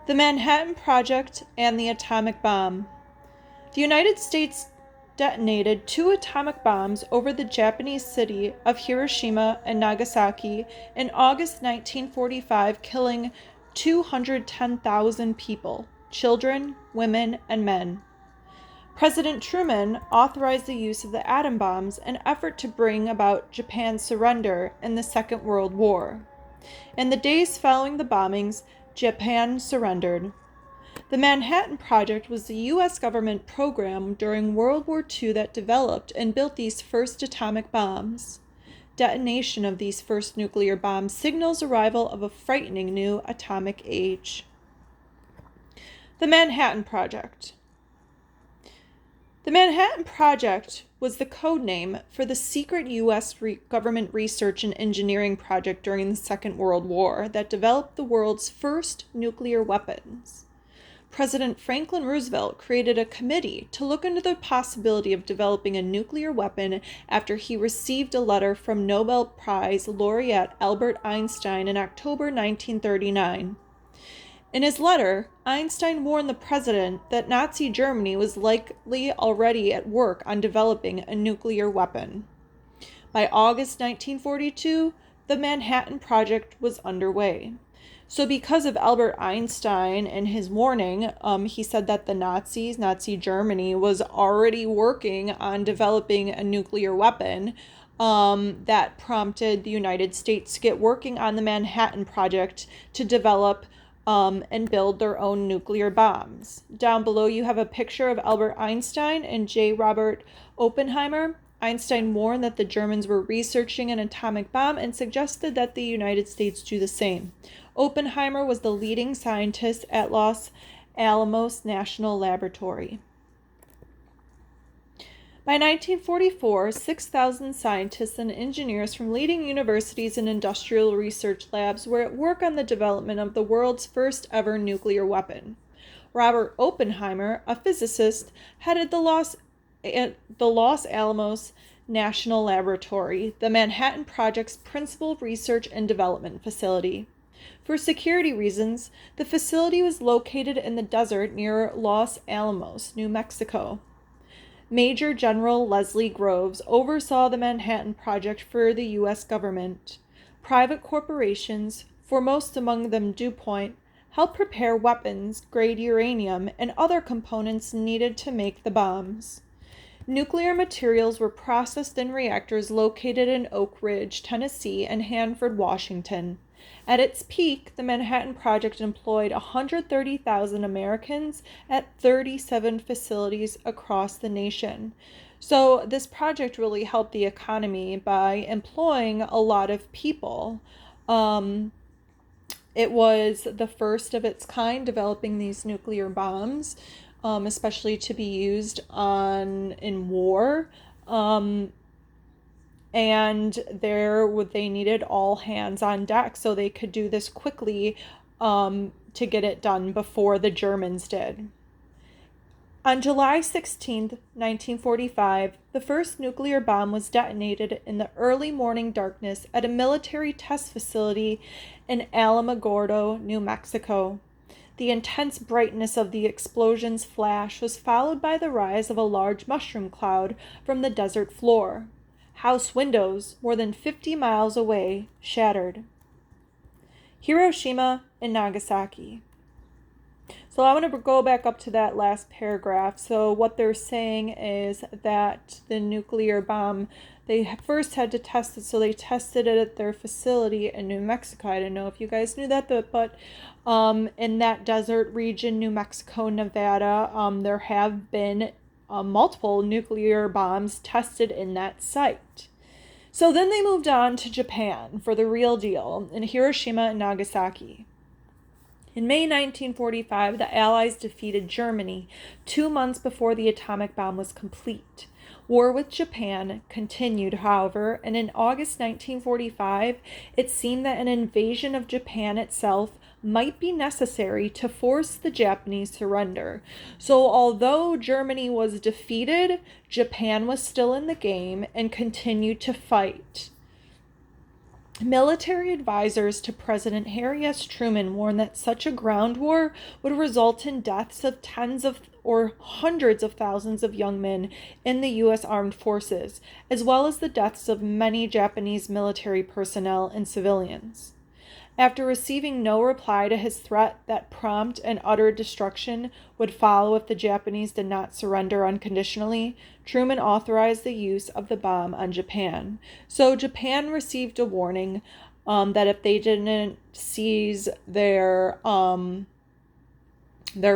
The Manhattan Project and the Atomic Bomb. The United States detonated 2 atomic bombs over the Japanese city of Hiroshima and Nagasaki in August 1945, killing 210,000 people, children, women, and men. President Truman authorized the use of the atom bombs, an effort to bring about Japan's surrender in the Second World War. In the days following the bombings, Japan surrendered. The Manhattan Project was the U.S. government program during World War II that developed and built these first atomic bombs. Detonation of these first nuclear bombs signals arrival of a frightening new atomic age. The Manhattan Project. The Manhattan Project was the code name for the secret U.S. government research and engineering project during the Second World War that developed the world's first nuclear weapons. President Franklin Roosevelt created a committee to look into the possibility of developing a nuclear weapon after he received a letter from Nobel Prize laureate Albert Einstein in October 1939. In his letter, Einstein warned the president that Nazi Germany was likely already at work on developing a nuclear weapon. By August 1942, the Manhattan Project was underway. So because of Albert Einstein and his warning, he said that the Nazi Germany, was already working on developing a nuclear weapon. That prompted the United States to get working on the Manhattan Project to develop and build their own nuclear bombs. Down below you have a picture of Albert Einstein and J. Robert Oppenheimer. Einstein warned that the Germans were researching an atomic bomb and suggested that the United States do the same. Oppenheimer was the leading scientist at Los Alamos National Laboratory. By 1944, 6,000 scientists and engineers from leading universities and industrial research labs were at work on the development of the world's first ever nuclear weapon. Robert Oppenheimer, a physicist, headed the Los Alamos National Laboratory, the Manhattan Project's principal research and development facility. For security reasons, the facility was located in the desert near Los Alamos, New Mexico. Major General Leslie Groves oversaw the Manhattan Project for the U.S. government. Private corporations, foremost among them DuPont, helped prepare weapons, grade uranium, and other components needed to make the bombs. Nuclear materials were processed in reactors located in Oak Ridge, Tennessee, and Hanford, Washington. At its peak, the Manhattan Project employed 130,000 Americans at 37 facilities across the nation. So this project really helped the economy by employing a lot of people. It was the first of its kind developing these nuclear bombs, especially to be used in war. And they needed all hands on deck so they could do this quickly to get it done before the Germans did. On July 16, 1945, the first nuclear bomb was detonated in the early morning darkness at a military test facility in Alamogordo, New Mexico. The intense brightness of the explosion's flash was followed by the rise of a large mushroom cloud from the desert floor. House windows, more than 50 miles away, shattered. Hiroshima and Nagasaki. So I want to go back up to that last paragraph. So what they're saying is that the nuclear bomb, they first had to test it, so they tested it at their facility in New Mexico. I don't know if you guys knew that, but in that desert region, New Mexico, Nevada, there have been multiple nuclear bombs tested in that site. So then they moved on to Japan for the real deal in Hiroshima and Nagasaki. In May 1945, the Allies defeated Germany 2 months before the atomic bomb was complete. War with Japan continued, however, and in August 1945, it seemed that an invasion of Japan itself might be necessary to force the Japanese surrender. So although Germany was defeated, Japan was still in the game and continued to fight. Military advisors to President Harry S. Truman warned that such a ground war would result in deaths of tens of or hundreds of thousands of young men in the U.S. Armed Forces, as well as the deaths of many Japanese military personnel and civilians. After receiving no reply to his threat that prompt and utter destruction would follow if the Japanese did not surrender unconditionally, Truman authorized the use of the bomb on Japan. So Japan received a warning that if they didn't cease their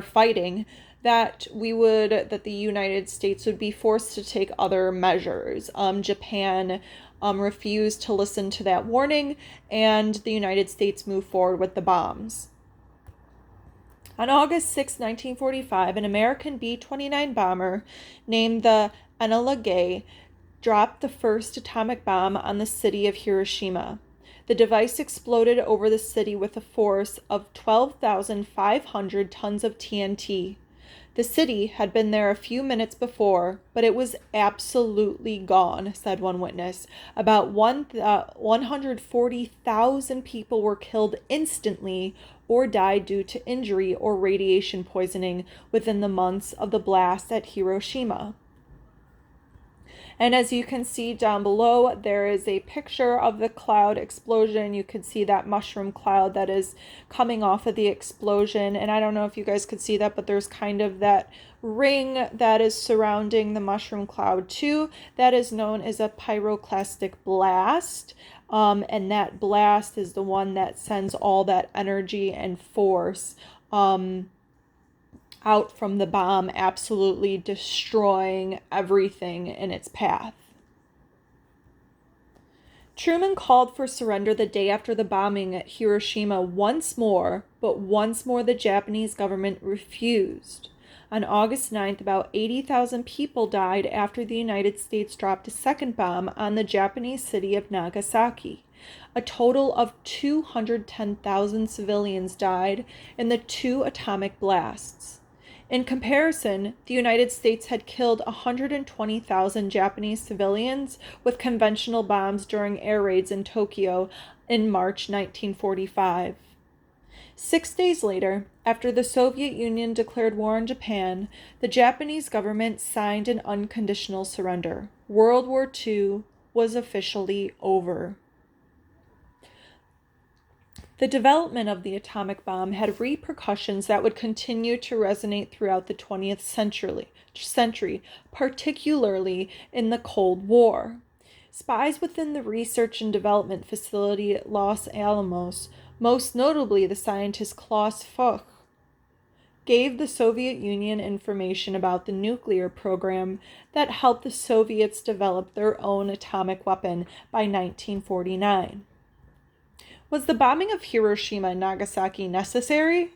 fighting, that the United States would be forced to take other measures. Japan refused to listen to that warning, and the United States moved forward with the bombs. On August 6, 1945, an American B-29 bomber named the Enola Gay dropped the first atomic bomb on the city of Hiroshima. The device exploded over the city with a force of 12,500 tons of TNT. The city had been there a few minutes before, but it was absolutely gone, said one witness. About 140,000 people were killed instantly or died due to injury or radiation poisoning within the months of the blast at Hiroshima. And as you can see down below, there is a picture of the cloud explosion. You can see that mushroom cloud that is coming off of the explosion. And I don't know if you guys could see that, but there's kind of that ring that is surrounding the mushroom cloud too. That is known as a pyroclastic blast. And that blast is the one that sends all that energy and force out from the bomb, absolutely destroying everything in its path. Truman called for surrender the day after the bombing at Hiroshima once more, but once more the Japanese government refused. On August 9th, about 80,000 people died after the United States dropped a second bomb on the Japanese city of Nagasaki. A total of 210,000 civilians died in the two atomic blasts. In comparison, the United States had killed 120,000 Japanese civilians with conventional bombs during air raids in Tokyo in March 1945. 6 days later, after the Soviet Union declared war on Japan, the Japanese government signed an unconditional surrender. World War II was officially over. The development of the atomic bomb had repercussions that would continue to resonate throughout the 20th century, particularly in the Cold War. Spies within the research and development facility at Los Alamos, most notably the scientist Klaus Fuchs, gave the Soviet Union information about the nuclear program that helped the Soviets develop their own atomic weapon by 1949. Was the bombing of Hiroshima and Nagasaki necessary?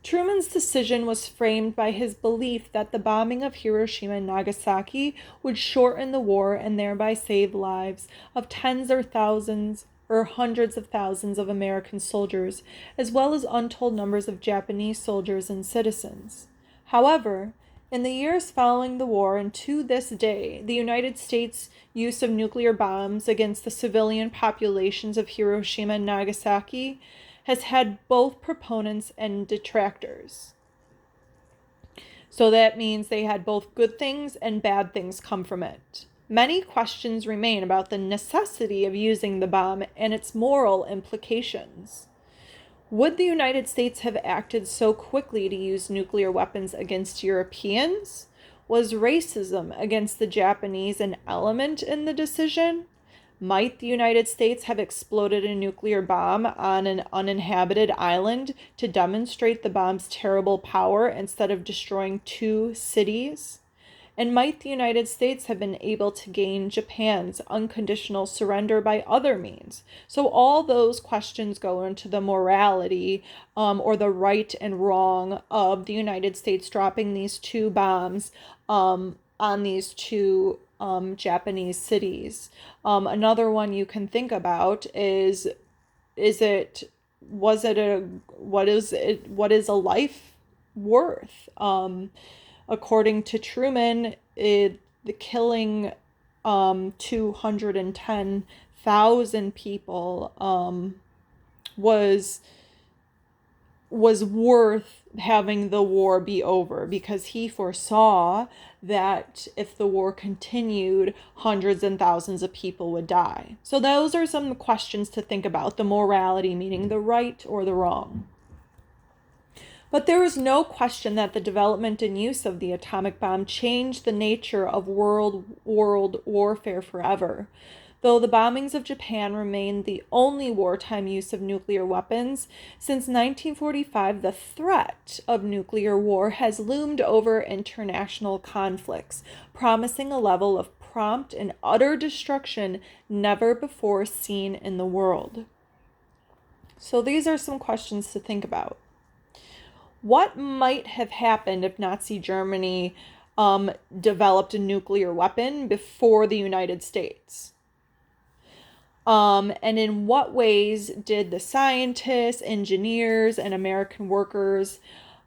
Truman's decision was framed by his belief that the bombing of Hiroshima and Nagasaki would shorten the war and thereby save lives of tens or thousands or hundreds of thousands of American soldiers, as well as untold numbers of Japanese soldiers and citizens. However, in the years following the war and to this day, the United States' use of nuclear bombs against the civilian populations of Hiroshima and Nagasaki has had both proponents and detractors. So that means they had both good things and bad things come from it. Many questions remain about the necessity of using the bomb and its moral implications. Would the United States have acted so quickly to use nuclear weapons against Europeans? Was racism against the Japanese an element in the decision? Might the United States have exploded a nuclear bomb on an uninhabited island to demonstrate the bomb's terrible power instead of destroying two cities? And might the United States have been able to gain Japan's unconditional surrender by other means? So all those questions go into the morality or the right and wrong of the United States dropping these two bombs on these two Japanese cities. Another one you can think about is what is a life worth? According to Truman, the killing 210,000 100,000 people was worth having the war be over, because he foresaw that if the war continued, hundreds and thousands of people would die. So those are some questions to think about. The morality, meaning the right or the wrong. But there is no question that the development and use of the atomic bomb changed the nature of world warfare forever. Though the bombings of Japan remain the only wartime use of nuclear weapons, since 1945 the threat of nuclear war has loomed over international conflicts, promising a level of prompt and utter destruction never before seen in the world. So these are some questions to think about. What might have happened if Nazi Germany developed a nuclear weapon before the United States? And in what ways did the scientists, engineers, and American workers,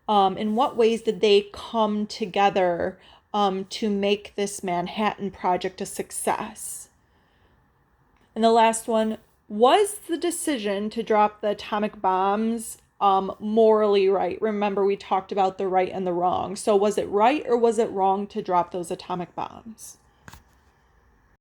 in what ways did they come together to make this Manhattan Project a success? And the last one, was the decision to drop the atomic bombs morally right? Remember, we talked about the right and the wrong. So was it right or was it wrong to drop those atomic bombs?